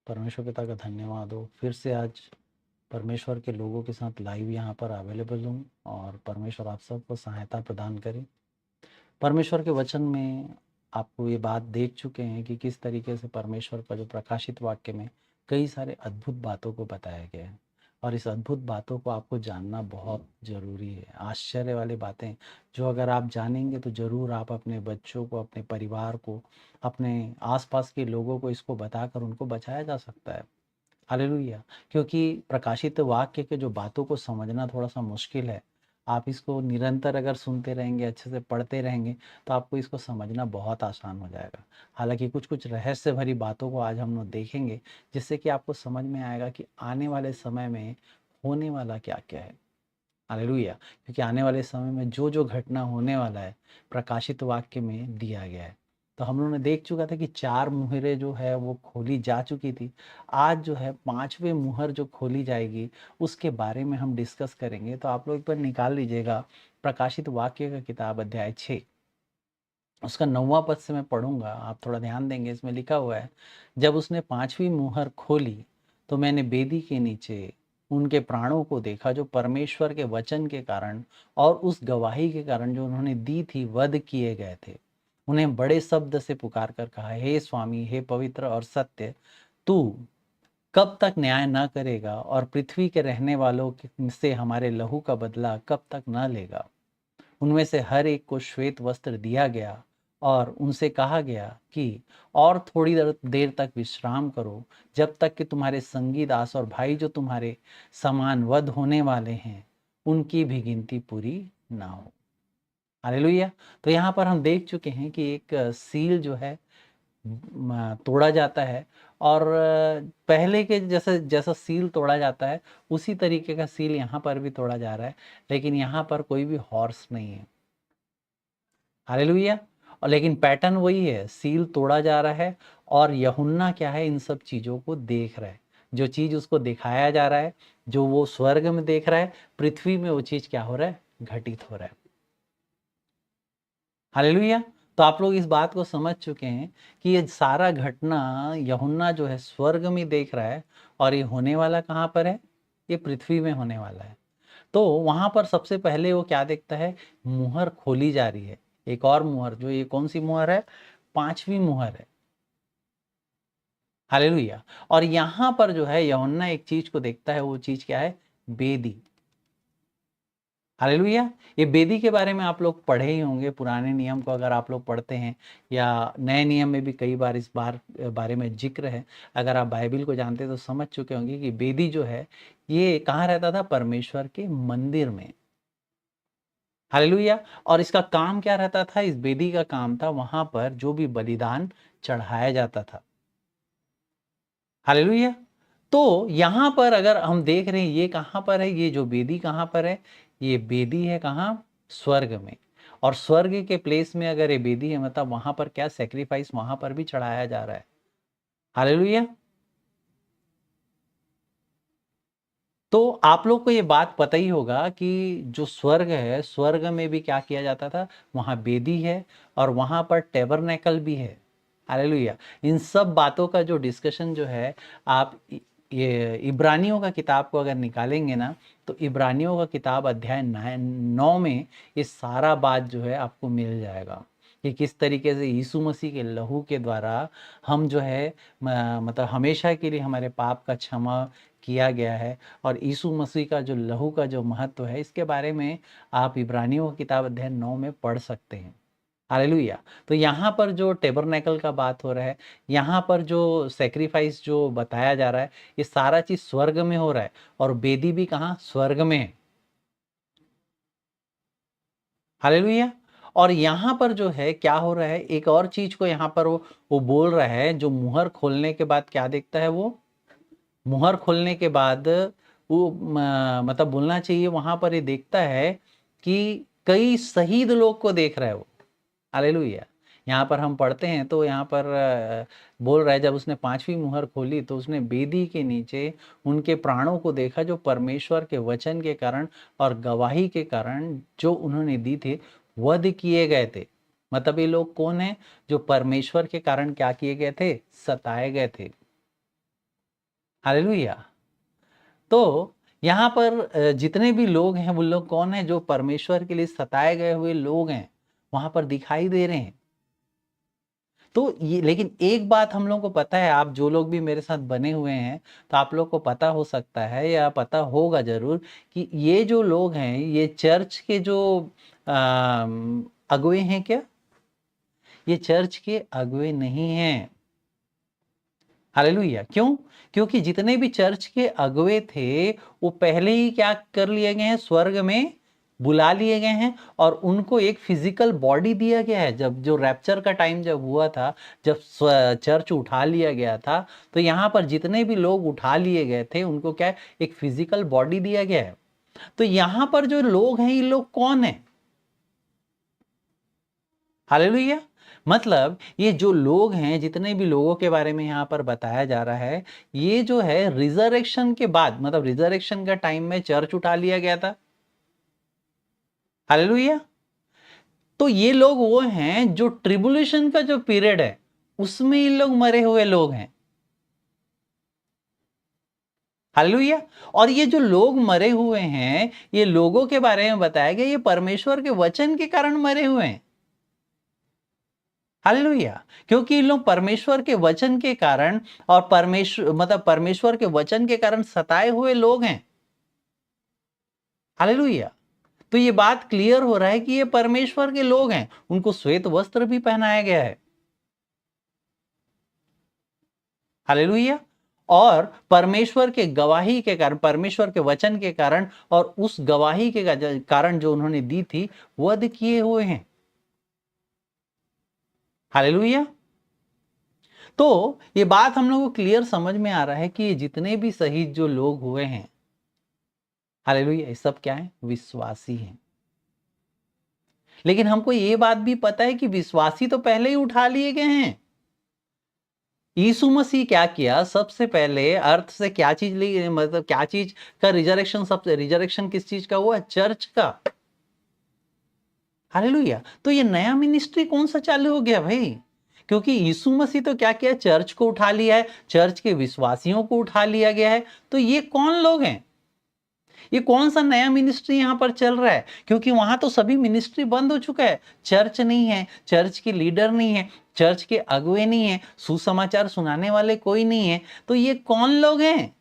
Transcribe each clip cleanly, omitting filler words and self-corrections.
परमेश्वर पिता का धन्यवाद हो। फिर से आज परमेश्वर के लोगों के साथ लाइव यहाँ पर अवेलेबल हूँ और परमेश्वर आप सबको सहायता प्रदान करे। परमेश्वर के वचन में आपको ये बात देख चुके हैं कि किस तरीके से परमेश्वर का जो प्रकाशित वाक्य में कई सारे अद्भुत बातों को बताया गया है और इस अद्भुत बातों को आपको जानना बहुत ज़रूरी है। आश्चर्य वाली बातें जो अगर आप जानेंगे तो ज़रूर आप अपने बच्चों को, अपने परिवार को, अपने आसपास के लोगों को इसको बताकर उनको बचाया जा सकता है। हालेलुया! क्योंकि प्रकाशित वाक्य के जो बातों को समझना थोड़ा-सा मुश्किल है। आप इसको निरंतर अगर सुनते रहेंगे, अच्छे से पढ़ते रहेंगे, तो आपको इसको समझना बहुत आसान हो जाएगा। हालाँकि कुछ-कुछ रहस्य भरी बातों को आज हम लोग देखेंगे, जिससे कि आपको समझ में आएगा कि आने वाले समय में होने वाला क्या-क्या है। हालेलुया! क्योंकि आने वाले समय में जो-जो घटना होने वाला है, प्रकाशित वाक्य में दिया गया है। तो हम लोगों ने देख चुका था कि 4 मुहरें जो है वो खोली जा चुकी थी। आज जो है 5वें मुहर जो खोली जाएगी, उसके बारे में हम डिस्कस करेंगे। तो आप लोग एक बार निकाल लीजिएगा प्रकाशित वाक्य का किताब अध्याय 6, उसका 9वां पद से मैं पढ़ूँगा, आप थोड़ा ध्यान देंगे। इसमें लिखा हुआ है, जब उसने 5वीं मुहर खोली, तो मैंने बेदी के नीचे उनके प्राणों को देखा जो परमेश्वर के वचन के कारण और उस गवाही के कारण जो उन्होंने दी थी, वध किए गए थे। उन्हें बड़े शब्द से पुकार कर कहा, हे स्वामी, हे पवित्र और सत्य, तू कब तक न्याय न करेगा और पृथ्वी के रहने वालों से हमारे लहू का बदला कब तक न लेगा। उनमें से हर एक को श्वेत वस्त्र दिया गया और उनसे कहा गया कि और थोड़ी देर देर तक विश्राम करो, जब तक कि तुम्हारे संगी दास और भाई जो तुम्हारे समान वध होने वाले हैं, उनकी भी गिनती पूरी ना हो। हालेलुया! तो यहाँ पर हम देख चुके हैं कि एक सील जो है तोड़ा जाता है और पहले के जैसे जैसा सील तोड़ा जाता है, उसी तरीके का सील यहाँ पर भी तोड़ा जा रहा है, लेकिन यहाँ पर कोई भी हॉर्स नहीं है। हालेलुया! और लेकिन पैटर्न वही है, सील तोड़ा जा रहा है और यूहन्ना क्या है, इन सब चीज़ों को देख रहा है। जो चीज़ उसको दिखाया जा रहा है, जो वो स्वर्ग में देख रहा है, पृथ्वी में वो चीज़ क्या हो रहा है, घटित हो रहा है। हालेलुया! तो आप लोग इस बात को समझ चुके हैं कि ये सारा घटना यूहन्ना जो है स्वर्ग में देख रहा है और ये होने वाला कहाँ पर है? ये पृथ्वी में होने वाला है। तो वहाँ पर सबसे पहले वो क्या देखता है? मुहर खोली जा रही है। एक और मुहर, जो ये कौन-सी मुहर है? 5वीं मुहर है। हालेलुया! और यहाँ पर जो है यूहन्ना एक चीज़ को देखता है, वो चीज़ क्या है? बेदी। हालेलुया! ये बेदी के बारे में आप लोग पढ़े ही होंगे, पुराने नियम को अगर आप लोग पढ़ते हैं या नए नियम में भी कई बार इस बारे में ज़िक्र है। अगर आप बाइबिल को जानते हैं तो समझ चुके होंगे कि बेदी जो है, ये कहाँ रहता था? परमेश्वर के मंदिर में। हालेलुया! और इसका काम क्या रहता था? इस बेदी का काम था वहाँ पर जो भी बलिदान चढ़ाया जाता था। हालेलुया! तो यहाँ पर अगर हम देख रहे हैं, ये कहाँ पर है? ये जो बेदी कहाँ पर है? ये बेदी है कहाँ? स्वर्ग में। और स्वर्ग के प्लेस में अगर ये बेदी है, मतलब वहाँ पर क्या सैक्रिफाइस वहाँ पर भी चढ़ाया जा रहा है। हालेलुया! तो आप लोग को ये बात पता ही होगा कि जो स्वर्ग है, स्वर्ग में भी क्या किया जाता था? वहाँ बेदी है और वहाँ पर टैबरनेकल भी है। हालेलुया! इन सब बातों का जो डिस्कशन जो है, आप ये इब्रानियों का किताब को अगर निकालेंगे ना, तो इब्रानियों का किताब अध्याय 9 में ये सारा बात जो है आपको मिल जाएगा कि किस तरीके से यीशु मसीह के लहू के द्वारा हम जो है मतलब हमेशा के लिए हमारे पाप का क्षमा किया गया है। और यीशु मसीह का जो लहू का जो महत्व है, इसके बारे में आप इब्रानियों की किताब अध्याय 9 में पढ़ सकते हैं। हालेलुया! तो यहाँ पर जो टैबरनेकल का बात हो रहा है, यहाँ पर जो सैक्रिफाइस जो बताया जा रहा है, ये सारा चीज़ स्वर्ग में हो रहा है और बेदी भी कहाँ? स्वर्ग में है। हालेलुया! और यहाँ पर जो है क्या हो रहा है, एक और चीज़ को यहाँ पर वो बोल रहा है, जो मुहर खोलने के बाद क्या देखता है वो? मुहर खोलने के बाद वो मतलब बोलना चाहिए वहाँ पर ये देखता है कि कई शहीद लोग को देख रहा है वो। हालेलुया! यहाँ पर हम पढ़ते हैं तो यहाँ पर बोल रहा है, जब उसने 5वीं मुहर खोली तो उसने बेदी के नीचे उनके प्राणों को देखा जो परमेश्वर के वचन के कारण और गवाही के कारण जो उन्होंने दी थी, वध किए गए थे। मतलब ये लोग कौन हैं? जो परमेश्वर के कारण क्या किए गए थे? सताए गए थे। हालेलुया। तो यहाँ पर जितने भी लोग हैं वो लोग कौन हैं? जो परमेश्वर के लिए सताए गए हुए लोग हैं, वहाँ पर दिखाई दे रहे हैं। तो ये लेकिन एक बात हम लोगों को पता है, आप जो लोग भी मेरे साथ बने हुए हैं, तो आप लोग को पता हो सकता है या पता होगा ज़रूर कि ये जो लोग हैं, ये चर्च के जो अगुवे हैं क्या? ये चर्च के अगुवे नहीं हैं। हालेलुया। क्यों? क्योंकि जितने भी चर्च के अगुवे थे, वो पहले ही क्या कर लिए गए हैं? स्वर्ग में बुला लिए गए हैं और उनको एक फिजिकल बॉडी दिया गया है। जब जो रैप्चर का टाइम जब हुआ था, जब चर्च उठा लिया गया था, तो यहाँ पर जितने भी लोग उठा लिए गए थे, उनको क्या है? एक फिजिकल बॉडी दिया गया है। तो यहाँ पर जो लोग हैं, ये लोग कौन है? हालेलुया। मतलब ये जो लोग हैं, जितने भी लोगों के बारे में यहाँ पर बताया जा रहा है, ये जो है रिजरेक्शन के बाद, मतलब रिजरेक्शन का टाइम में चर्च उठा लिया गया था। हालेलुया। तो ये लोग वो हैं जो ट्रिबुलेशन का जो पीरियड है, उसमें ये लोग मरे हुए लोग हैं। हालेलुया। और ये जो लोग मरे हुए हैं, ये लोगों के बारे में बताया गया, ये परमेश्वर के वचन के कारण मरे हुए हैं। हालेलुया। क्योंकि इन लोग परमेश्वर के वचन के कारण और परमेश्वर के वचन के कारण सताए हुए लोग हैं। हालेलुया। तो ये बात क्लियर हो रहा है कि ये परमेश्वर के लोग हैं, उनको श्वेत वस्त्र भी पहनाया गया है। हालेलुया। और परमेश्वर के गवाही के कारण, परमेश्वर के वचन के कारण और उस गवाही के कारण जो उन्होंने दी थी, वध किए हुए हैं। हालेलुया। तो ये बात हम लोग को क्लियर समझ में आ रहा है कि ये जितने भी शहीद जो लोग हुए हैं, हालेलुया, ये सब क्या है? विश्वासी हैं। लेकिन हमको ये बात भी पता है कि विश्वासी तो पहले ही उठा लिए गए हैं। यीशु मसीह क्या किया? सबसे पहले अर्थ से क्या चीज ली, मतलब क्या चीज का रिजरेक्शन? सबसे रिजरेक्शन किस चीज का हुआ? चर्च का। हालेलुया। तो ये नया मिनिस्ट्री कौन सा चालू हो गया भाई? क्योंकि यीशु मसीह तो क्या किया? चर्च को उठा लिया है, चर्च के विश्वासियों को उठा लिया गया है। तो ये कौन लोग हैं? ये कौन सा नया मिनिस्ट्री यहाँ पर चल रहा है? क्योंकि वहां तो सभी मिनिस्ट्री बंद हो चुका है। चर्च नहीं है, चर्च के लीडर नहीं है, चर्च के अगुवे नहीं है, सुसमाचार सुनाने वाले कोई नहीं है। तो ये कौन लोग हैं?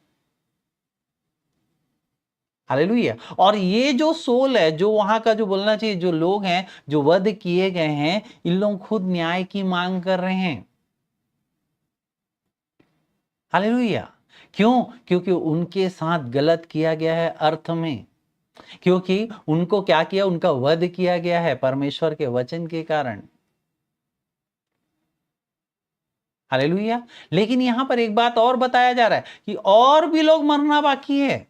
हालेलुया। और ये जो सोल है, जो वहां का जो बोलना चाहिए, जो लोग हैं जो वध किए गए हैं, इन लोग खुद न्याय की मांग कर रहे हैं। हालेलुया। क्यों? क्योंकि उनके साथ गलत किया गया है अर्थ में। क्योंकि उनको क्या किया? उनका वध किया गया है परमेश्वर के वचन के कारण। हालेलुया। लेकिन यहां पर एक बात और बताया जा रहा है कि और भी लोग मरना बाकी है,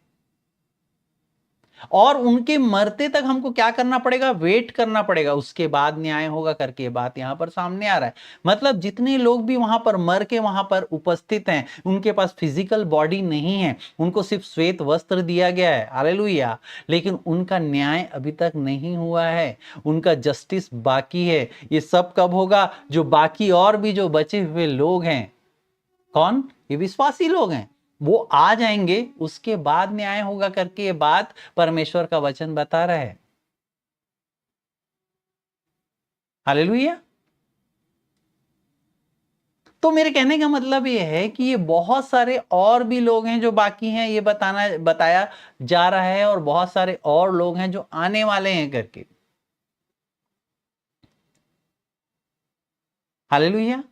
और उनके मरते तक हमको क्या करना पड़ेगा? वेट करना पड़ेगा, उसके बाद न्याय होगा करके ये बात यहां पर सामने आ रहा है। मतलब जितने लोग भी वहां पर मर के वहां पर उपस्थित हैं, उनके पास फिजिकल बॉडी नहीं है, उनको सिर्फ श्वेत वस्त्र दिया गया है। हालेलुया। लेकिन उनका न्याय अभी तक नहीं हुआ है, उनका जस्टिस बाकी है। ये सब कब होगा? जो बाकी और भी जो बचे हुए लोग हैं, कौन? ये विश्वासी लोग हैं, वो आ जाएंगे, उसके बाद न्याय होगा करके ये बात परमेश्वर का वचन बता रहा है। हालेलुया। तो मेरे कहने का मतलब ये है कि ये बहुत सारे और भी लोग हैं जो बाकी हैं, ये बताया जा रहा है, और बहुत सारे और लोग हैं जो आने वाले हैं करके। हालेलुया।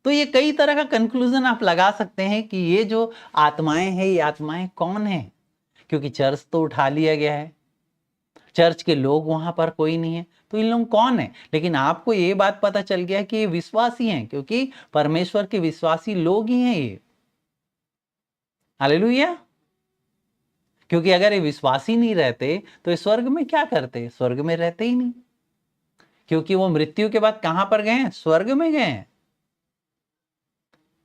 तो ये कई तरह का कंक्लूजन आप लगा सकते हैं कि ये जो आत्माएं हैं, ये आत्माएं कौन है? क्योंकि चर्च तो उठा लिया गया है, चर्च के लोग वहां पर कोई नहीं है, तो इन लोग कौन है? लेकिन आपको ये बात पता चल गया कि ये विश्वासी हैं, क्योंकि परमेश्वर के विश्वासी लोग ही हैं ये। हालेलुया। क्योंकि अगर ये विश्वासी नहीं रहते तो ये स्वर्ग में क्या करते? स्वर्ग में रहते ही नहीं, क्योंकि वो मृत्यु के बाद कहां पर गए हैं? स्वर्ग में गए हैं।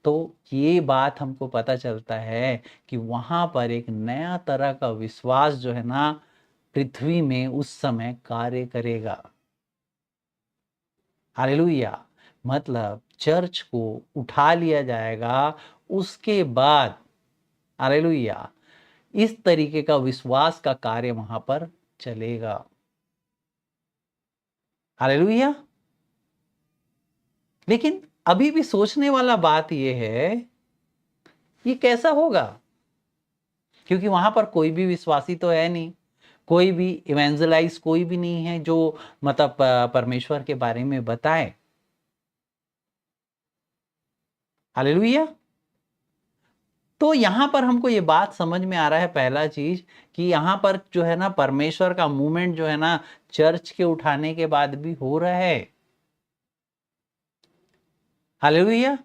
तो ये बात हमको पता चलता है कि वहां पर एक नया तरह का विश्वास जो है ना, पृथ्वी में उस समय कार्य करेगा। हालेलुया। मतलब चर्च को उठा लिया जाएगा, उसके बाद हालेलुया। इस तरीके का विश्वास का कार्य वहां पर चलेगा। हालेलुया। लेकिन अभी भी सोचने वाला बात यह है, ये कैसा होगा? क्योंकि वहां पर कोई भी विश्वासी तो है नहीं, कोई भी इवेंजलाइज कोई भी नहीं है जो मतलब परमेश्वर के बारे में बताए। हालेलुया। तो यहां पर हमको ये बात समझ में आ रहा है, पहला चीज कि यहां पर जो है ना परमेश्वर का मूवमेंट जो है ना चर्च के उठाने के बाद भी हो रहा है। हालेलुया।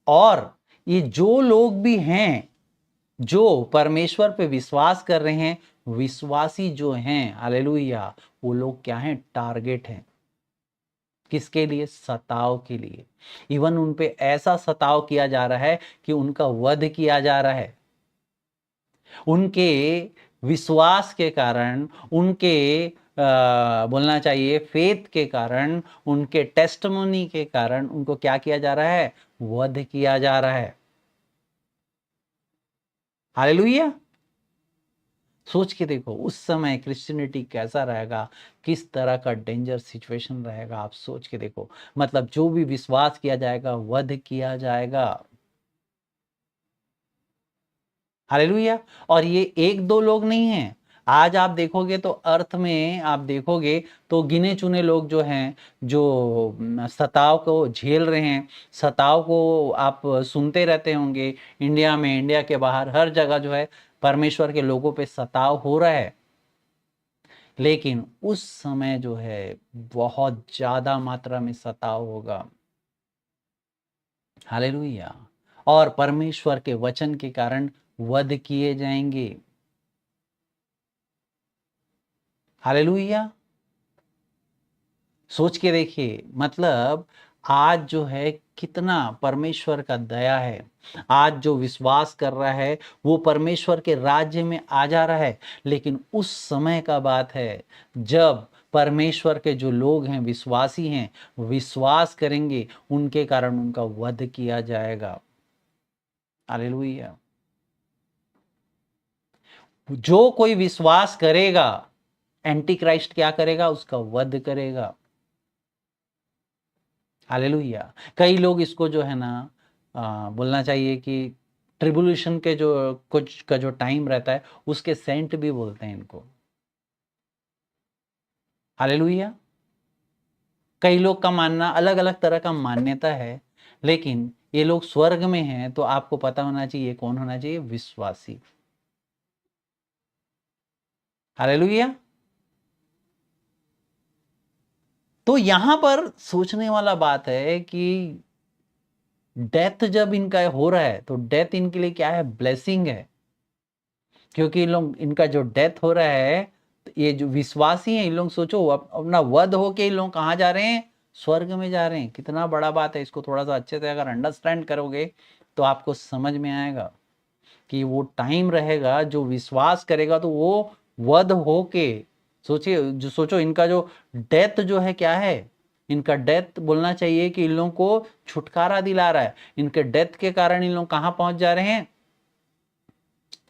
और ये जो लोग भी हैं जो परमेश्वर पे विश्वास कर रहे हैं, विश्वासी जो हैं, हालेलुया, वो लोग क्या हैं? टारगेट हैं। किसके लिए? सताव के लिए। इवन उन पे ऐसा सताव किया जा रहा है कि उनका वध किया जा रहा है। उनके विश्वास के कारण, उनके बोलना चाहिए फेथ के कारण, उनके टेस्टिमोनी के कारण उनको क्या किया जा रहा है? वध किया जा रहा है। हालेलुया। सोच के देखो उस समय क्रिश्चियनिटी कैसा रहेगा, किस तरह का डेंजर सिचुएशन रहेगा। आप सोच के देखो, मतलब जो भी विश्वास किया जाएगा वध किया जाएगा। हालेलुया। और ये एक दो लोग नहीं हैं। आज आप देखोगे तो अर्थ में आप देखोगे तो गिने चुने लोग जो हैं, जो सताव को झेल रहे हैं। सताव को आप सुनते रहते होंगे, इंडिया में, इंडिया के बाहर, हर जगह जो है परमेश्वर के लोगों पे सताव हो रहा है। लेकिन उस समय जो है बहुत ज्यादा मात्रा में सताव होगा। हालेलुया। और परमेश्वर के वचन के कारण वध किए जाएंगे। हालेलुया। सोच के देखिए, मतलब आज जो है कितना परमेश्वर का दया है। आज जो विश्वास कर रहा है वो परमेश्वर के राज्य में आ जा रहा है। लेकिन उस समय का बात है जब परमेश्वर के जो लोग हैं, विश्वासी हैं, विश्वास करेंगे, उनके कारण उनका वध किया जाएगा। हालेलुया। जो कोई विश्वास करेगा, एंटी क्राइस्ट क्या करेगा? उसका वध करेगा। हालेलुया। कई लोग इसको जो है ना बोलना चाहिए कि ट्रिबुलेशन के जो कुछ का जो टाइम रहता है उसके सेंट भी बोलते हैं इनको। हालेलुया। कई लोग का मानना अलग अलग तरह का मान्यता है, लेकिन ये लोग स्वर्ग में हैं तो आपको पता होना चाहिए कौन होना चाहिए? विश्वासी। हालेलुया। तो यहां पर सोचने वाला बात है कि डेथ जब इनका हो रहा है तो डेथ इनके लिए क्या है? ब्लेसिंग है। क्योंकि इन लोग, इनका जो डेथ हो रहा है, तो ये जो विश्वासी हैं, इन लोग सोचो अपना वध होके इन लोग कहाँ जा रहे हैं? स्वर्ग में जा रहे हैं। कितना बड़ा बात है। इसको थोड़ा सा अच्छे से अगर अंडरस्टैंड करोगे तो आपको समझ में आएगा कि वो टाइम रहेगा जो विश्वास करेगा तो वो वध होके, सोचिए जो, सोचो इनका जो डेथ जो है क्या है? इनका डेथ बोलना चाहिए कि इन लोगों को छुटकारा दिला रहा है। इनके डेथ के कारण इन लोग कहाँ पहुंच जा रहे हैं?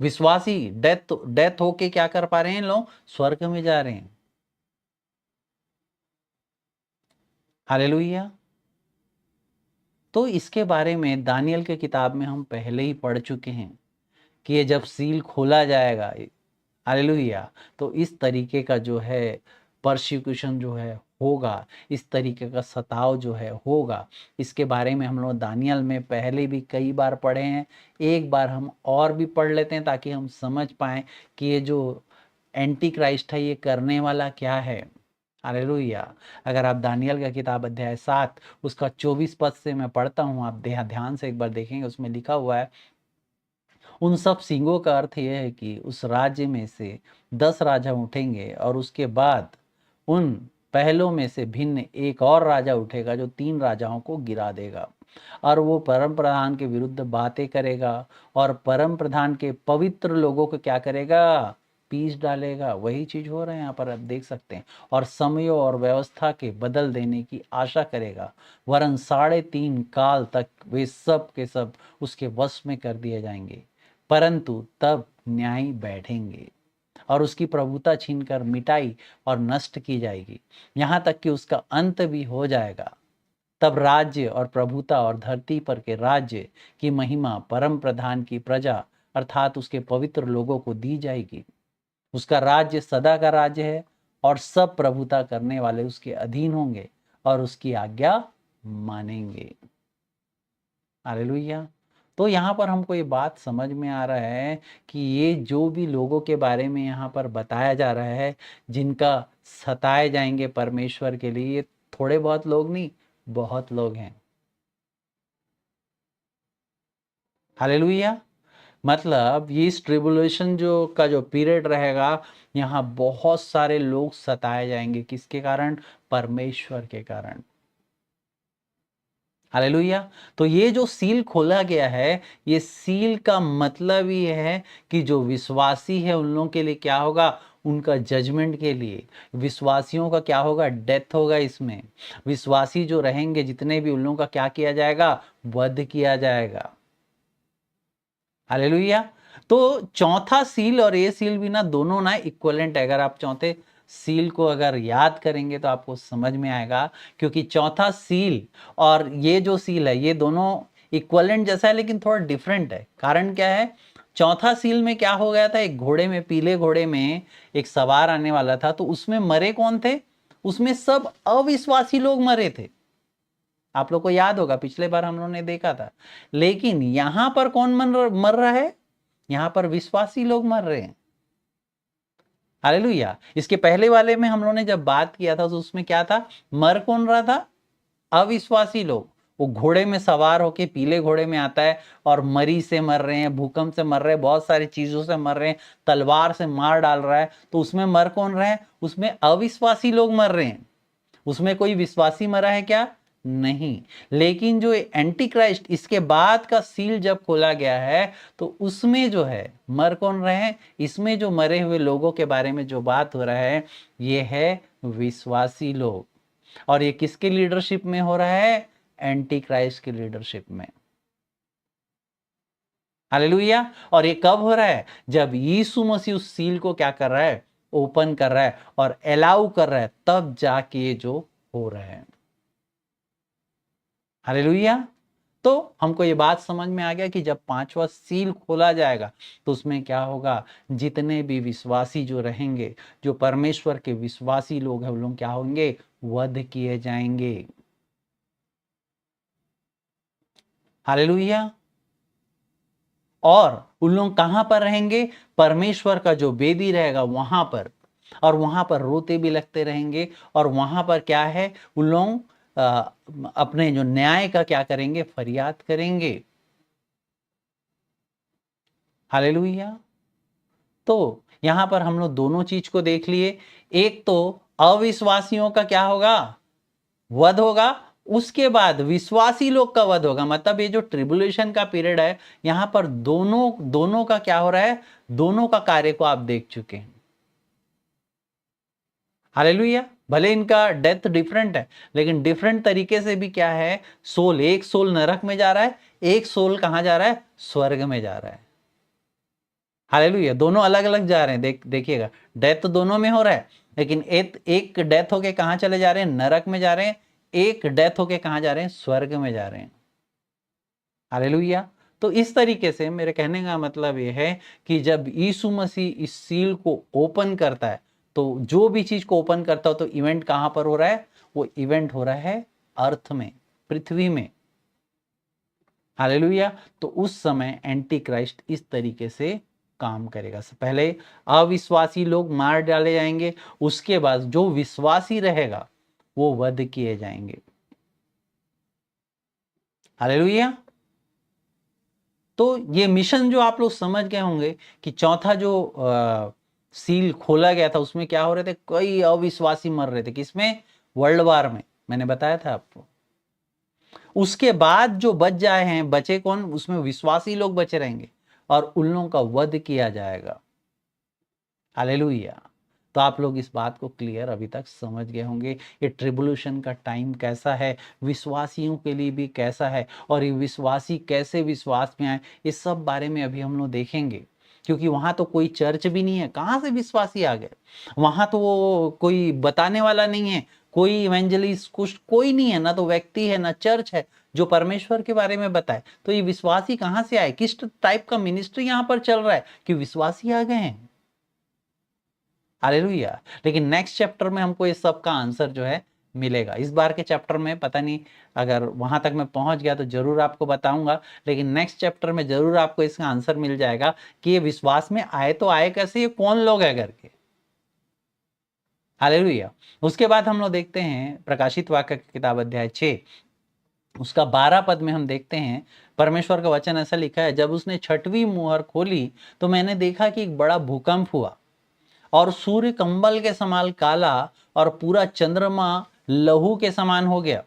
विश्वासी डेथ डेथ होके क्या कर पा रहे हैं? लोग स्वर्ग में जा रहे हैं। हालेलुया। तो इसके बारे में दानियल के किताब में हम पहले ही पढ़ चुके हैं कि ये जब सील खोला जाएगा, हालेलुया, तो इस तरीके का जो है परसिक्यूशन जो है होगा, इस तरीके का सताव जो है होगा। इसके बारे में हम लोग दानियल में पहले भी कई बार पढ़े हैं। एक बार हम और भी पढ़ लेते हैं ताकि हम समझ पाएं कि ये जो एंटी क्राइस्ट है ये करने वाला क्या है। हालेलुया। अगर आप दानियल का किताब अध्याय 7 उसका 24 पद से मैं पढ़ता हूँ, आप ध्यान से एक बार देखेंगे, उसमें लिखा हुआ है, उन सब सींगों का अर्थ यह है कि उस राज्य में से 10 राजा उठेंगे और उसके बाद उन पहलों में से भिन्न एक और राजा उठेगा जो 3 राजाओं को गिरा देगा, और वो परम प्रधान के विरुद्ध बातें करेगा और परम प्रधान के पवित्र लोगों को क्या करेगा? पीस डालेगा। वही चीज हो रहा है यहाँ पर, आप देख सकते हैं। और समयों और व्यवस्था के बदल देने की आशा करेगा, वरन 3.5 काल तक वे सब के सब उसके वश में कर दिए जाएंगे। परंतु तब न्यायी बैठेंगे और उसकी प्रभुता छीनकर मिटाई और नष्ट की जाएगी, यहाँ तक कि उसका अंत भी हो जाएगा। तब राज्य और प्रभुता और धरती पर के राज्य की महिमा परम प्रधान की प्रजा अर्थात उसके पवित्र लोगों को दी जाएगी। उसका राज्य सदा का राज्य है और सब प्रभुता करने वाले उसके अधीन होंगे और उसकी आज्ञा मानेंगे। हालेलुया। तो यहाँ पर हमको ये बात समझ में आ रहा है कि ये जो भी लोगों के बारे में यहाँ पर बताया जा रहा है, जिनका सताए जाएंगे परमेश्वर के लिए, ये थोड़े बहुत लोग नहीं, बहुत लोग हैं। हालेलुया। मतलब ये इस ट्रिबुलेशन जो पीरियड रहेगा, यहाँ बहुत सारे लोग सताए जाएंगे। किसके कारण? परमेश्वर के कारण। हालेलुया। तो ये जो सील खोला गया है, ये सील का मतलब ये है कि जो विश्वासी है उन लोगों के लिए क्या होगा? उनका जजमेंट के लिए विश्वासियों का क्या होगा? डेथ होगा। इसमें विश्वासी जो रहेंगे जितने भी, उन लोगों का क्या किया जाएगा? वध किया जाएगा। हालेलुया। तो चौथा सील और ये सील भी ना, दोनों ना इक्वलेंट है। अगर आप चौथे सील को अगर याद करेंगे तो आपको समझ में आएगा, क्योंकि चौथा सील और ये जो सील है, ये दोनों इक्वलेंट जैसा है लेकिन थोड़ा डिफरेंट है। कारण क्या है? चौथा सील में क्या हो गया था? एक घोड़े में, पीले घोड़े में एक सवार आने वाला था, तो उसमें मरे कौन थे? उसमें सब अविश्वासी लोग मरे थे। आप लोग को याद होगा, पिछले बार हम लोगों ने देखा था। लेकिन यहां पर कौन मर रहा है? यहां पर विश्वासी लोग मर रहे हैं। हालेलुया। इसके पहले वाले में हम लोगों ने जब बात किया था तो उसमें क्या था? मर कौन रहा था? अविश्वासी लोग। वो घोड़े में सवार होके, पीले घोड़े में आता है और मरी से मर रहे हैं, भूकंप से मर रहे हैं, बहुत सारी चीजों से मर रहे हैं, तलवार से मार डाल रहा है। तो उसमें मर कौन रहा है? उसमें अविश्वासी लोग मर रहे हैं। उसमें कोई विश्वासी मरा है क्या? नहीं। लेकिन जो एंटी क्राइस्ट, इसके बाद का सील जब खोला गया है, तो उसमें जो है मर कौन रहे हैं? इसमें जो मरे हुए लोगों के बारे में जो बात हो रहा है, ये है विश्वासी लोग। और ये किसके लीडरशिप में हो रहा है? एंटी क्राइस्ट की लीडरशिप में। हालेलुया। और ये कब हो रहा है? जब यीशु मसीह उस सील को क्या कर रहा है? ओपन कर रहा है और अलाउ कर रहा है, तब जाके ये जो हो रहा है। हालेलुया। तो हमको ये बात समझ में आ गया कि जब पांचवा सील खोला जाएगा तो उसमें क्या होगा? जितने भी विश्वासी जो रहेंगे, जो परमेश्वर के विश्वासी लोग हैं, वो लोग क्या होंगे? वध किए जाएंगे। हालेलुया। और उन लोग कहां पर रहेंगे? परमेश्वर का जो वेदी रहेगा वहां पर। और वहां पर रोते भी लगते रहेंगे। और वहां पर क्या है? उन लोग अपने जो न्याय का क्या करेंगे? फरियाद करेंगे। हालेलुया। तो यहां पर हम लोग दोनों चीज को देख लिए। एक तो अविश्वासियों का क्या होगा? वध होगा। उसके बाद विश्वासी लोग का वध होगा। मतलब ये जो ट्रिबुलेशन का पीरियड है, यहां पर दोनों दोनों का क्या हो रहा है? दोनों का कार्य को आप देख चुके हैं। हालेलुया। भले इनका डेथ डिफरेंट है, लेकिन डिफरेंट तरीके से भी क्या है? सोल, एक सोल नरक में जा रहा है, एक सोल कहां जा रहा है? स्वर्ग में जा रहा है। हालेलुया। दोनों अलग अलग जा रहे हैं। देखिएगा, डेथ तो दोनों में हो रहा है, लेकिन एक डेथ होके कहां चले जा रहे हैं? नरक में जा रहे हैं। एक डेथ होके कहां जा रहे हैं? स्वर्ग में जा रहे हैं। हालेलुया। तो इस तरीके से मेरे कहने का मतलब यह है कि जब यीशु मसीह इस सील को ओपन करता है, तो जो भी चीज को ओपन करता हो, तो इवेंट कहां पर हो रहा है? वो इवेंट हो रहा है अर्थ में, पृथ्वी में। हालेलुया। तो उस समय एंटी क्राइस्ट इस तरीके से काम करेगा। पहले अविश्वासी लोग मार डाले जाएंगे, उसके बाद जो विश्वासी रहेगा वो वध किए जाएंगे। हालेलुया। तो ये मिशन जो आप लोग समझ गए होंगे कि चौथा जो सील खोला गया था, उसमें क्या हो रहे थे? कई अविश्वासी मर रहे थे। किसमें? वर्ल्ड वार में। मैंने बताया था आपको। उसके बाद जो बच जाए हैं, बचे कौन? उसमें विश्वासी लोग बचे रहेंगे और उन लोगों का वध किया जाएगा। हालेलुया। तो तो आप लोग इस बात को क्लियर अभी तक समझ गए होंगे ये ट्रिबुलेशन का टाइम कैसा है, विश्वासियों के लिए भी कैसा है, और ये विश्वासी कैसे विश्वास में आए, इस सब बारे में अभी हम लोग देखेंगे। क्योंकि वहां तो कोई चर्च भी नहीं है, कहाँ से विश्वासी आ गए? वहां तो वो कोई बताने वाला नहीं है, कोई इवेंजलिस्ट कुछ कोई नहीं है, ना तो व्यक्ति है ना चर्च है जो परमेश्वर के बारे में बताए। तो ये विश्वासी कहां से आए? किस टाइप का मिनिस्ट्री यहां पर चल रहा है कि विश्वासी आ गए हैं? हालेलुया। लेकिन नेक्स्ट चैप्टर में हमको इस सब का आंसर जो है मिलेगा। इस बार के चैप्टर में पता नहीं, अगर वहां तक मैं पहुंच गया तो जरूर आपको बताऊंगा, लेकिन नेक्स्ट चैप्टर में जरूर आपको इसका आंसर मिल जाएगा कि ये विश्वास में आए तो आए कैसे, ये कौन लोग है करके। हालेलुया। उसके बाद हम लोग देखते हैं प्रकाशित वाक्य की किताब अध्याय 6 उसका 12 पद में हम देखते हैं परमेश्वर का वचन ऐसा लिखा है, जब उसने छठवीं मुहर खोली तो मैंने देखा कि एक बड़ा भूकंप हुआ और सूर्य कंबल के समान काला और पूरा चंद्रमा लहू के समान हो गया।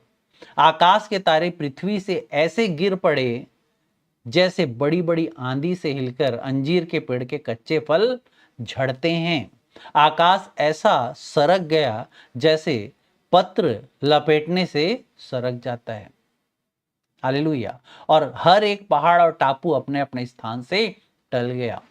आकाश के तारे पृथ्वी से ऐसे गिर पड़े जैसे बड़ी बड़ी आंधी से हिलकर अंजीर के पेड़ के कच्चे फल झड़ते हैं। आकाश ऐसा सरक गया जैसे पत्र लपेटने से सरक जाता है। हालेलुया। और हर एक पहाड़ और टापू अपने अपने स्थान से टल गया।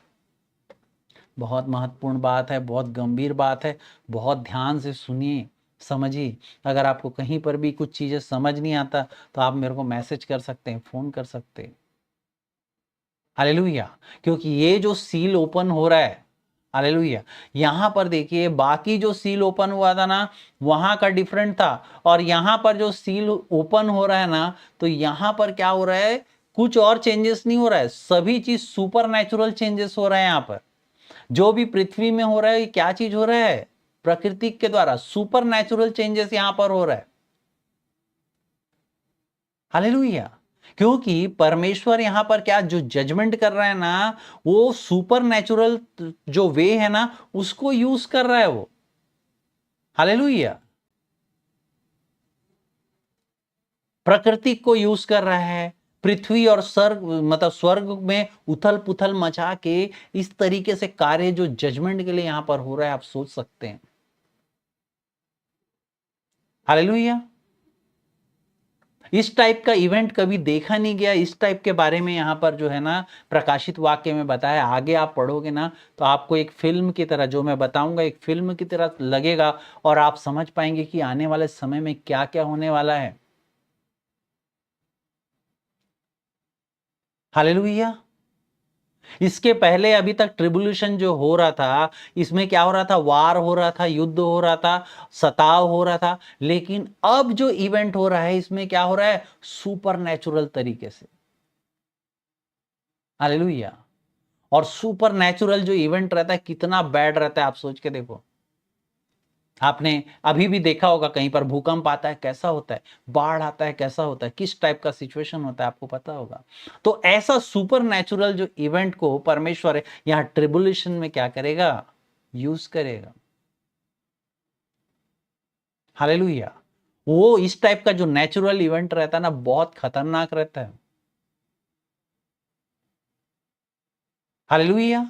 बहुत महत्वपूर्ण बात है, बहुत गंभीर बात है, बहुत ध्यान से सुनिए, समझिए। अगर आपको कहीं पर भी कुछ चीजें समझ नहीं आता तो आप मेरे को मैसेज कर सकते हैं, फोन कर सकते हैं। हालेलुया। क्योंकि ये जो सील ओपन हो रहा है, हालेलुया, यहां पर देखिए बाकी जो सील ओपन हुआ था ना वहां का डिफरेंट था, और यहां पर जो सील ओपन हो रहा है ना तो यहां पर क्या हो रहा है, कुछ और चेंजेस नहीं हो रहा है, सभी चीज सुपर नेचुरल चेंजेस हो रहे हैं। यहां पर जो भी पृथ्वी में हो रहा है क्या चीज हो रहा है, प्रकृति के द्वारा सुपर नेचुरल चेंजेस यहां पर हो रहा है। हालेलुया। क्योंकि परमेश्वर यहां पर क्या जो जजमेंट कर रहा है ना वो सुपर नेचुरल जो वे है ना उसको यूज कर रहा है वो। हालेलुया। प्रकृति को यूज कर रहा है, पृथ्वी और स्वर्ग मतलब स्वर्ग में उथल पुथल मचा के इस तरीके से कार्य जो जजमेंट के लिए यहां पर हो रहा है आप सोच सकते हैं। हालेलुया। इस टाइप का इवेंट कभी देखा नहीं गया, इस टाइप के बारे में यहां पर जो है ना प्रकाशित वाक्य में बताया। आगे आप पढ़ोगे ना तो आपको एक फिल्म की तरह जो मैं बताऊंगा एक फिल्म की तरह लगेगा, और आप समझ पाएंगे कि आने वाले समय में क्या क्या होने वाला है। हालेलुया। इसके पहले अभी तक ट्रिबुलेशन जो हो रहा था इसमें क्या हो रहा था, वार हो रहा था, युद्ध हो रहा था, सताव हो रहा था। लेकिन अब जो इवेंट हो रहा है इसमें क्या हो रहा है, सुपर नेचुरल तरीके से। हालेलुया। और सुपर नेचुरल जो इवेंट रहता है कितना बैड रहता है आप सोच के देखो। आपने अभी भी देखा होगा कहीं पर भूकंप आता है कैसा होता है, बाढ़ आता है कैसा होता है, किस टाइप का सिचुएशन होता है आपको पता होगा। तो ऐसा सुपर नेचुरल जो इवेंट को परमेश्वर है यहां ट्रिबुलेशन में क्या करेगा, यूज करेगा। हालेलुया। वो इस टाइप का जो नेचुरल इवेंट रहता है ना बहुत खतरनाक रहता है। हालेलुया।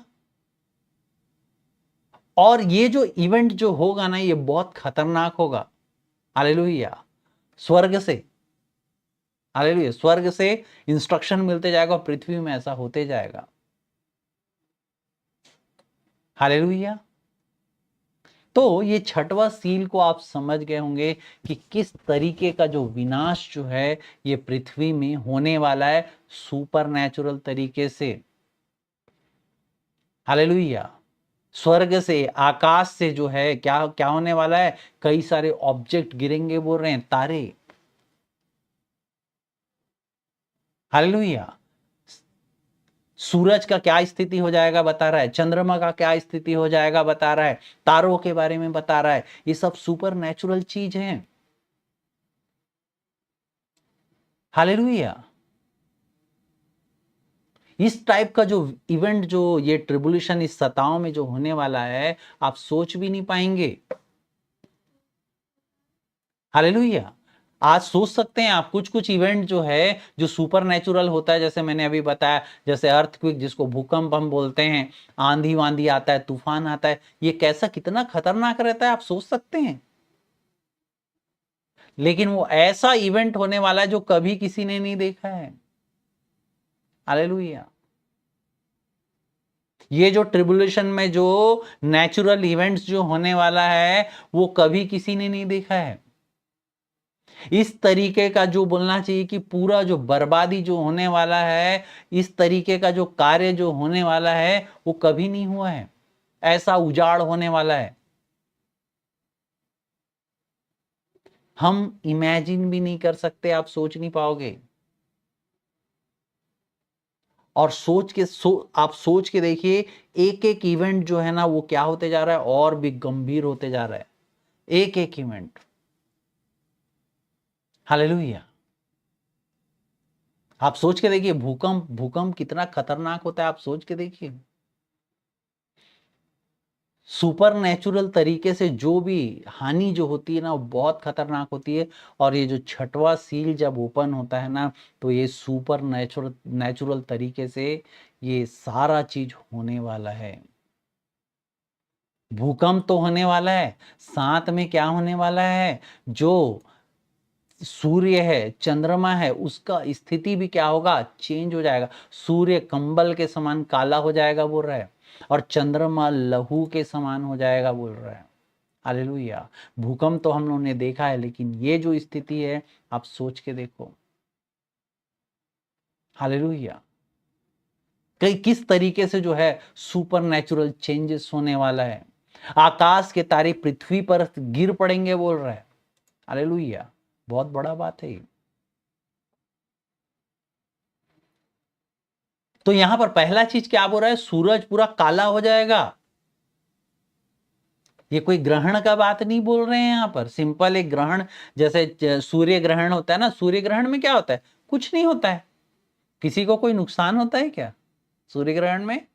और ये जो इवेंट जो होगा ना ये बहुत खतरनाक होगा। हालेलुया। स्वर्ग से, हालेलुया, स्वर्ग से इंस्ट्रक्शन मिलते जाएगा और पृथ्वी में ऐसा होते जाएगा। हालेलुया। तो ये छठवां सील को आप समझ गए होंगे कि किस तरीके का जो विनाश जो है ये पृथ्वी में होने वाला है सुपर नेचुरल तरीके से। हालेलुया। स्वर्ग से आकाश से जो है क्या क्या होने वाला है, कई सारे ऑब्जेक्ट गिरेंगे बोल रहे हैं, तारे। हालेलुया। सूरज का क्या स्थिति हो जाएगा बता रहा है, चंद्रमा का क्या स्थिति हो जाएगा बता रहा है, तारों के बारे में बता रहा है। ये सब सुपर नेचुरल चीज है। हालेलुया। इस टाइप का जो इवेंट जो ये ट्रिबुलेशन इस सताओं में जो होने वाला है आप सोच भी नहीं पाएंगे। हालेलुया। आज सोच सकते हैं आप कुछ कुछ इवेंट जो है जो सुपर नेचुरल होता है, जैसे मैंने अभी बताया, जैसे अर्थक्वेक जिसको भूकंप हम बोलते हैं, आंधी वांधी आता है, तूफान आता है, ये कैसा कितना खतरनाक रहता है आप सोच सकते हैं। लेकिन वो ऐसा इवेंट होने वाला है जो कभी किसी ने नहीं देखा है। हालेलुया। ये जो ट्रिबुलेशन में जो नेचुरल इवेंट्स जो होने वाला है वो कभी किसी ने नहीं देखा है। इस तरीके का जो बोलना चाहिए कि पूरा जो बर्बादी जो होने वाला है, इस तरीके का जो कार्य जो होने वाला है वो कभी नहीं हुआ है। ऐसा उजाड़ होने वाला है, हम इमेजिन भी नहीं कर सकते, आप सोच नहीं पाओगे। और आप सोच के देखिए, एक एक इवेंट जो है ना वो क्या होते जा रहा है, और भी गंभीर होते जा रहा है, एक एक इवेंट। हालेलुया। आप सोच के देखिए, भूकंप भूकंप कितना खतरनाक होता है, आप सोच के देखिए। सुपर नेचुरल तरीके से जो भी हानि जो होती है ना वो बहुत खतरनाक होती है। और ये जो छठवां सील जब ओपन होता है ना, तो ये सुपर नेचुरल तरीके से ये सारा चीज होने वाला है। भूकंप तो होने वाला है, साथ में क्या होने वाला है, जो सूर्य है, चंद्रमा है, उसका स्थिति भी क्या होगा, चेंज हो जाएगा। सूर्य कंबल के समान काला हो जाएगा बोल रहा है, और चंद्रमा लहू के समान हो जाएगा बोल रहा है। हालेलुया। भूकंप तो हम लोगों ने देखा है, लेकिन ये जो स्थिति है आप सोच के देखो। हालेलुया। कई किस तरीके से जो है सुपर नेचुरल चेंजेस होने वाला है। आकाश के तारे पृथ्वी पर गिर पड़ेंगे बोल रहा है। हालेलुया। बहुत बड़ा बात है ये। तो यहां पर पहला चीज क्या बोल रहा है, सूरज पूरा काला हो जाएगा। ये कोई ग्रहण का बात नहीं बोल रहे हैं यहां पर, सिंपल एक ग्रहण, जैसे सूर्य ग्रहण होता है ना, सूर्य ग्रहण में क्या होता है, कुछ नहीं होता है। किसी को कोई नुकसान होता है क्या सूर्य ग्रहण में?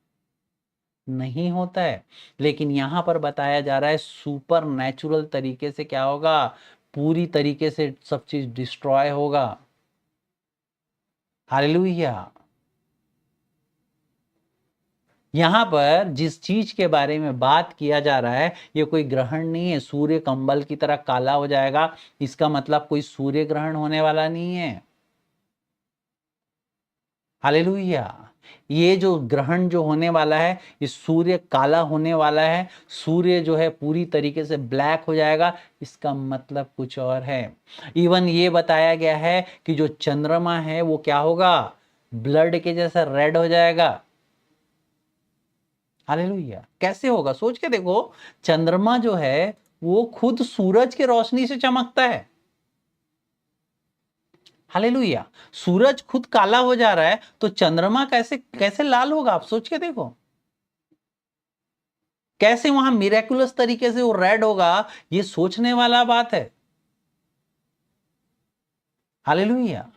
नहीं होता है। लेकिन यहां पर बताया जा रहा है सुपर नेचुरल तरीके से क्या होगा, पूरी तरीके से सब चीज डिस्ट्रॉय होगा। हालेलुया। यहां पर जिस चीज के बारे में बात किया जा रहा है ये कोई ग्रहण नहीं है, सूर्य कंबल की तरह काला हो जाएगा, इसका मतलब कोई सूर्य ग्रहण होने वाला नहीं है। हालेलुया। ये जो ग्रहण जो होने वाला है, ये सूर्य काला होने वाला है, सूर्य जो है पूरी तरीके से ब्लैक हो जाएगा, इसका मतलब कुछ और है। इवन ये बताया गया है कि जो चंद्रमा है वो क्या होगा, ब्लड के जैसा रेड हो जाएगा। हालेलुया। कैसे होगा सोच के देखो, चंद्रमा जो है वो खुद सूरज के रोशनी से चमकता है। हालेलुया। सूरज खुद काला हो जा रहा है तो चंद्रमा कैसे कैसे लाल होगा, आप सोच के देखो। कैसे वहां मिरेकुलस तरीके से वो रेड होगा, ये सोचने वाला बात है। हालेलुया।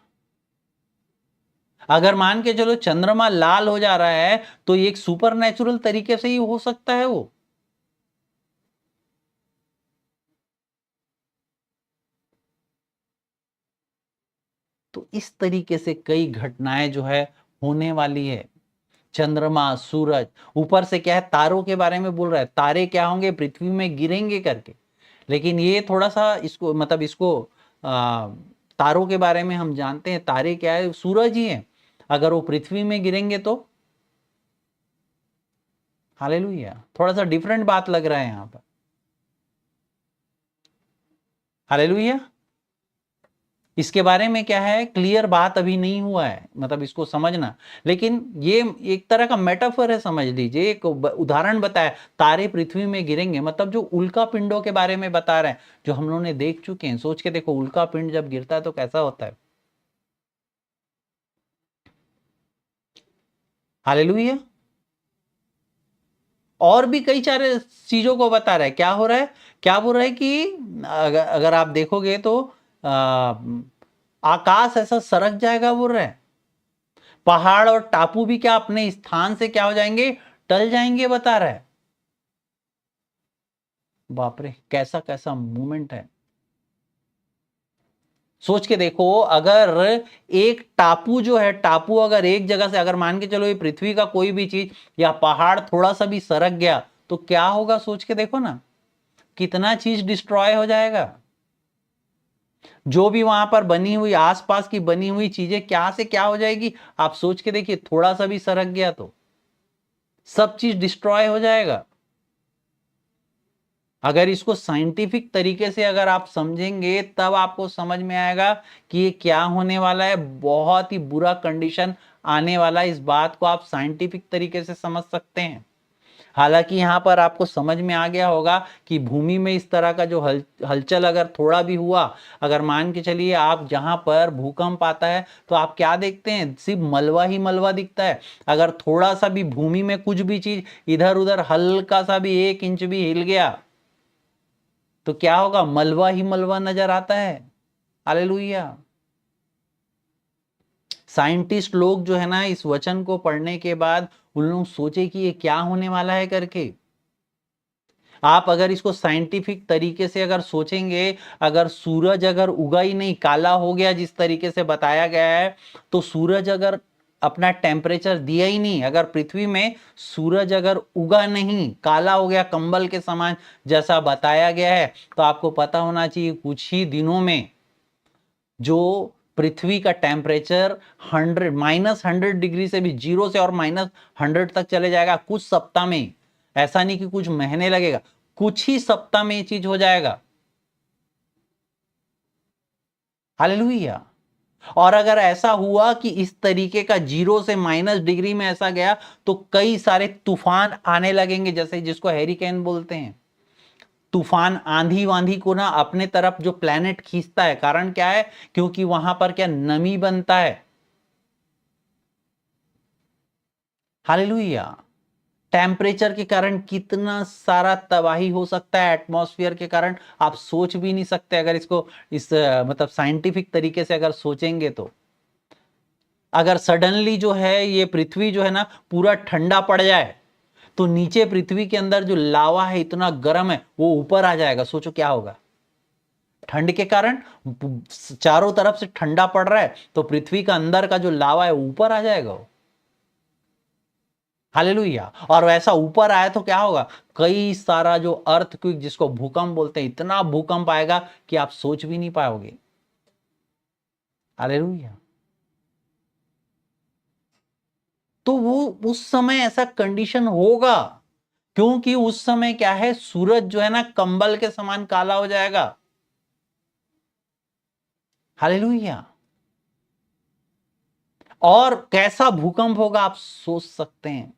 अगर मान के चलो चंद्रमा लाल हो जा रहा है तो ये एक सुपर नेचुरल तरीके से ही हो सकता है वो। तो इस तरीके से कई घटनाएं जो है होने वाली है। चंद्रमा, सूरज, ऊपर से क्या है, तारों के बारे में बोल रहा है, तारे क्या होंगे, पृथ्वी में गिरेंगे करके। लेकिन ये थोड़ा सा इसको मतलब इसको आ, तारों के बारे में हम जानते हैं, तारे क्या है, सूरज ही है। अगर वो पृथ्वी में गिरेंगे तो हालेलुया, थोड़ा सा डिफरेंट बात लग रहा है यहां पर। हालेलुया। इसके बारे में क्या है, क्लियर बात अभी नहीं हुआ है, मतलब इसको समझना। लेकिन ये एक तरह का मेटाफर है, समझ लीजिए, एक उदाहरण बताया, तारे पृथ्वी में गिरेंगे, मतलब जो उल्का पिंडों के बारे में बता रहे हैं, जो हम लोगों ने देख चुके हैं। सोच के देखो, उल्का पिंड जब गिरता है तो कैसा होता है। हालेलुया। और भी कई सारे चीजों को बता रहा है, क्या हो रहा है, क्या बोल रहा है कि अगर आप देखोगे तो आ, आकाश ऐसा सरक जाएगा बोल रहा है, पहाड़ और टापू भी क्या अपने स्थान से क्या हो जाएंगे, टल जाएंगे बता रहा है। बाप रे, कैसा कैसा मूवमेंट है। सोच के देखो, अगर एक टापू जो है, टापू अगर एक जगह से, अगर मान के चलो ये पृथ्वी का कोई भी चीज या पहाड़ थोड़ा सा भी सरक गया तो क्या होगा? सोच के देखो ना, कितना चीज डिस्ट्रॉय हो जाएगा। जो भी वहां पर बनी हुई, आसपास की बनी हुई चीजें क्या से क्या हो जाएगी, आप सोच के देखिए। थोड़ा सा भी सरक गया तो सब चीज डिस्ट्रॉय हो जाएगा। अगर इसको साइंटिफिक तरीके से अगर आप समझेंगे तब आपको समझ में आएगा कि ये क्या होने वाला है। बहुत ही बुरा कंडीशन आने वाला है। इस बात को आप साइंटिफिक तरीके से समझ सकते हैं। हालांकि यहां पर आपको समझ में आ गया होगा कि भूमि में इस तरह का जो हलचल अगर थोड़ा भी हुआ, अगर मान के चलिए आप जहां पर भूकंप आता है तो आप क्या देखते हैं? सिर्फ मलबा ही मलबा दिखता है। अगर थोड़ा सा भी भूमि में कुछ भी चीज इधर उधर हल्का सा भी 1 इंच भी हिल गया तो क्या होगा? मलबा ही मलबा नजर आता है। हालेलुया। साइंटिस्ट लोग जो है ना, इस वचन को पढ़ने के बाद उन लोग सोचे कि ये क्या होने वाला है करके। आप अगर इसको साइंटिफिक तरीके से अगर सोचेंगे, अगर सूरज अगर उगा ही नहीं, काला हो गया जिस तरीके से बताया गया है, तो सूरज अगर अपना टेम्परेचर दिया ही नहीं, अगर पृथ्वी में सूरज अगर उगा नहीं, काला हो गया कंबल के समान जैसा बताया गया है, तो आपको पता होना चाहिए कुछ ही दिनों में जो पृथ्वी का टेम्परेचर 100 -100 डिग्री से भी, 0 से और -100 तक चले जाएगा कुछ सप्ताह में। ऐसा नहीं कि कुछ महीने लगेगा, कुछ ही सप्ताह में ये चीज हो जाएगा। हालेलुया। और अगर ऐसा हुआ कि इस तरीके का 0 से -डिग्री में ऐसा गया तो कई सारे तूफान आने लगेंगे, जैसे जिसको हेरिकेन बोलते हैं। तूफान, आंधी वांधी को ना अपने तरफ जो प्लेनेट खींचता है, कारण क्या है? क्योंकि वहां पर क्या, नमी बनता है। हालेलुया। टेम्परेचर के कारण कितना सारा तबाही हो सकता है एटमॉस्फेयर के कारण, आप सोच भी नहीं सकते। अगर इसको इस मतलब साइंटिफिक तरीके से अगर सोचेंगे तो अगर सडनली जो है ये पृथ्वी जो है ना पूरा ठंडा पड़ जाए तो नीचे पृथ्वी के अंदर जो लावा है इतना गर्म है वो ऊपर आ जाएगा। सोचो क्या होगा? ठंड के कारण चारों तरफ से ठंडा पड़ रहा है तो पृथ्वी का अंदर का जो लावा है ऊपर आ जाएगा वो। हालेलुया। और वैसा ऊपर आया तो क्या होगा? कई सारा जो अर्थक्वेक, जिसको भूकंप बोलते हैं, इतना भूकंप आएगा कि आप सोच भी नहीं पाओगे। हालेलुया। तो वो उस समय ऐसा कंडीशन होगा क्योंकि उस समय क्या है, सूरज जो है ना कंबल के समान काला हो जाएगा। हालेलुया। और कैसा भूकंप होगा आप सोच सकते हैं।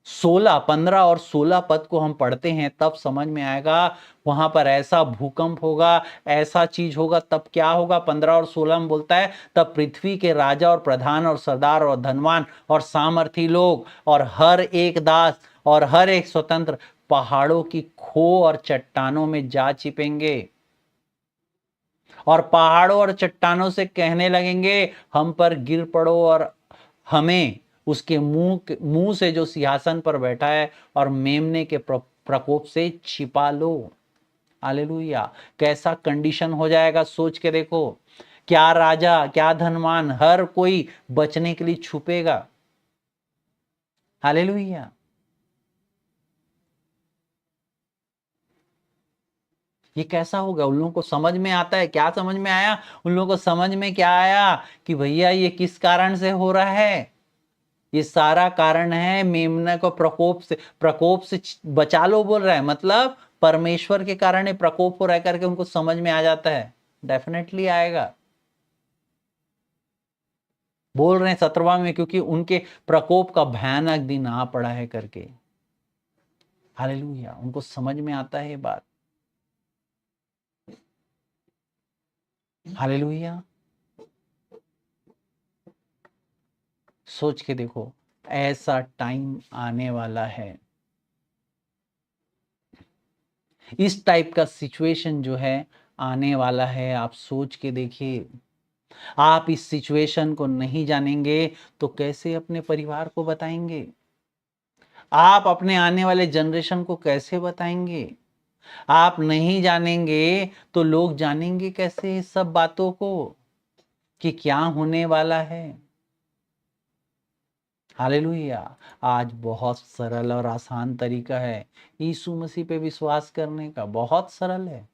16, 15 और 16 पद को हम पढ़ते हैं तब समझ में आएगा। वहां पर ऐसा भूकंप होगा, ऐसा चीज होगा, तब क्या होगा? 15 और 16 में बोलता है, तब पृथ्वी के राजा और प्रधान और सरदार और धनवान और सामर्थी लोग और हर एक दास और हर एक स्वतंत्र पहाड़ों की खो और चट्टानों में जा छिपेंगे और पहाड़ों और चट्टानों से कहने लगेंगे, हम पर गिर पड़ो और हमें उसके मुंह से जो सिंहासन पर बैठा है और मेमने के प्रकोप से छिपा लो। हालेलुया। कैसा कंडीशन हो जाएगा सोच के देखो। क्या राजा, क्या धनवान, हर कोई बचने के लिए छुपेगा। हालेलुया। ये कैसा होगा? उन लोगों को समझ में आता है क्या? समझ में आया? उन लोगों को समझ में क्या आया कि भैया ये किस कारण से हो रहा है? ये सारा कारण है मेमने को प्रकोप से बचा लो बोल रहा है। मतलब परमेश्वर के कारण ये प्रकोप हो रहा है करके उनको समझ में आ जाता है। डेफिनेटली आएगा। बोल रहे हैं 17वां में, क्योंकि उनके प्रकोप का भयानक दिन आ पड़ा है करके। हालेलुया। उनको समझ में आता है ये बात। हालेलुया। सोच के देखो, ऐसा टाइम आने वाला है, इस टाइप का सिचुएशन जो है आने वाला है। आप सोच के देखिए। आप इस सिचुएशन को नहीं जानेंगे तो कैसे अपने परिवार को बताएंगे? आप अपने आने वाले जनरेशन को कैसे बताएंगे? आप नहीं जानेंगे तो लोग जानेंगे कैसे इस सब बातों को कि क्या होने वाला है। हालेलुया। आज बहुत सरल और आसान तरीका है यीशु मसीह पे विश्वास करने का, बहुत सरल है।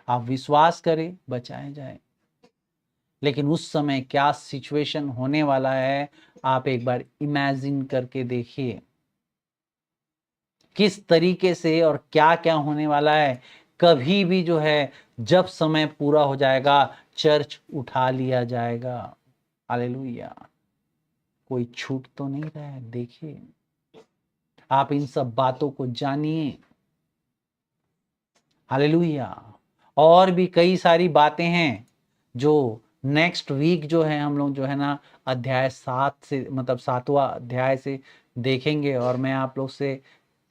आप विश्वास करें, बचाए जाए। लेकिन उस समय क्या सिचुएशन होने वाला है, आप एक बार इमेजिन करके देखिए किस तरीके से और क्या क्या होने वाला है। कभी भी जो है, जब समय पूरा हो जाएगा, चर्च उठा लिया जाएगा। हालेलुया। कोई छूट तो नहीं रहा है। देखिए, आप इन सब बातों को जानिए। हालेलुया। और भी कई सारी बातें हैं जो नेक्स्ट वीक जो है हम लोग जो है ना अध्याय 7 से, मतलब 7वां अध्याय से देखेंगे। और मैं आप लोग से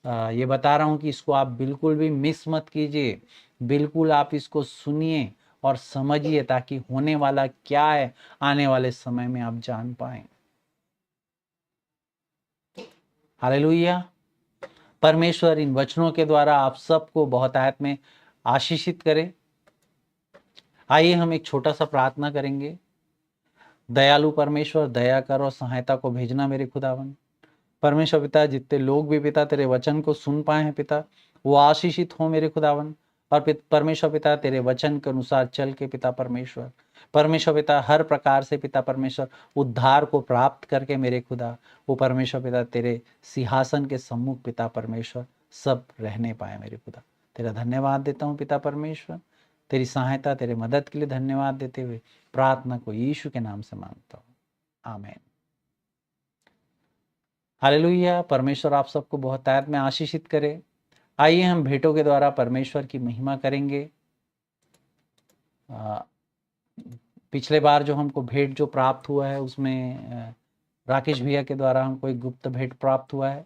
ये बता रहा हूँ कि इसको आप बिल्कुल भी मिस मत कीजिए। बिल्कुल आप इसको सुनिए और समझिए, ताकि होने वाला क्या है आने वाले समय में आप जान पाएं। हालेलुया। परमेश्वर इन वचनों के द्वारा आप सबको बहुतायत में आशीषित करे। आइए हम एक छोटा सा प्रार्थना करेंगे। दयालु परमेश्वर, दया कर और सहायता को भेजना मेरे खुदावन। परमेश्वर पिता, जितने लोग भी पिता तेरे वचन को सुन पाए हैं पिता, वो आशीषित हो मेरे खुदावन। और परमेश्वर पिता, तेरे वचन के अनुसार चल के पिता परमेश्वर, परमेश्वर पिता हर प्रकार से पिता परमेश्वर उद्धार को प्राप्त करके मेरे खुदा, वो परमेश्वर पिता तेरे सिंहासन के सम्मुख पिता परमेश्वर सब रहने पाए मेरे खुदा। तेरा धन्यवाद देता हूँ पिता परमेश्वर। तेरी सहायता, तेरे मदद के लिए धन्यवाद देते हुए प्रार्थना को यीशु के नाम से मांगता हूँ, आमीन। हालेलुया। परमेश्वर आप सबको बहुतायत में आशीषित करे। आइए हम भेंटों के द्वारा परमेश्वर की महिमा करेंगे। पिछले बार जो हमको भेंट जो प्राप्त हुआ है, उसमें राकेश भैया के द्वारा हमको एक गुप्त भेंट प्राप्त हुआ है।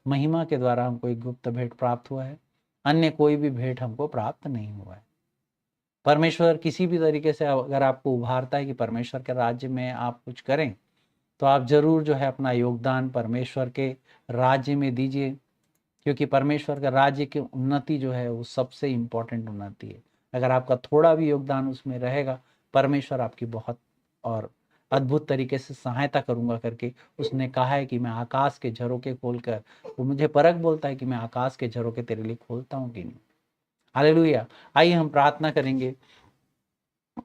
महिमा के द्वारा हमको एक गुप्त भेंट प्राप्त हुआ है। अन्य कोई भी भेंट हमको प्राप्त नहीं हुआ है। परमेश्वर किसी भी तरीके से अगर आपको उभारता है कि परमेश्वर के राज्य में आप कुछ करें, तो आप जरूर जो है अपना योगदान परमेश्वर के राज्य में दीजिए। क्योंकि परमेश्वर का राज्य की उन्नति जो है वो सबसे इम्पोर्टेंट उन्नति है। अगर आपका थोड़ा भी योगदान उसमें रहेगा, परमेश्वर आपकी बहुत और अद्भुत तरीके से सहायता करूंगा करके उसने कहा है कि मैं आकाश के झरोके खोलकर, वो मुझे परख बोलता है कि मैं आकाश के झरोके तेरे लिए खोलता हूँ कि नहीं। हालेलुया। आइए हम प्रार्थना करेंगे।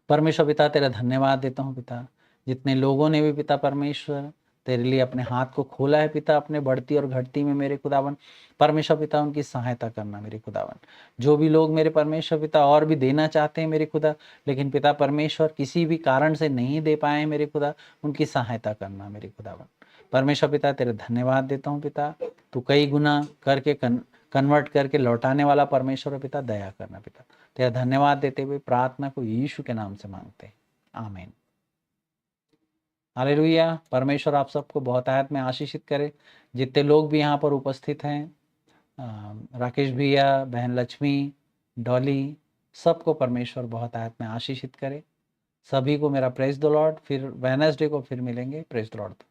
परमेश्वर पिता, तेरा धन्यवाद देता हूँ पिता, जितने लोगों ने भी पिता परमेश्वर तेरे लिए अपने हाथ को खोला है पिता, अपने बढ़ती और घटती में मेरे खुदावन, परमेश्वर पिता उनकी सहायता करना मेरे खुदावन। जो भी लोग मेरे परमेश्वर पिता और भी देना चाहते हैं मेरे खुदा, लेकिन पिता परमेश्वर किसी भी कारण से नहीं दे पाए मेरे खुदा, उनकी सहायता करना मेरे खुदावन। परमेश्वर पिता तेरे धन्यवाद देता हूँ पिता, तू कई गुना करके कन्वर्ट करके लौटाने वाला परमेश्वर पिता, दया करना पिता। तेरा धन्यवाद देते हुए प्रार्थना को यीशु के नाम से मांगते हैं, आमीन। हालेलुया। परमेश्वर आप सबको बहुतायत में आशीषित करे। जितने लोग भी यहाँ पर उपस्थित हैं, राकेश भैया, बहन लक्ष्मी, डॉली, सबको परमेश्वर बहुतायत में आशीषित करे। सभी को मेरा प्रेज द लॉर्ड। फिर वेडनेसडे को फिर मिलेंगे। Praise the Lord.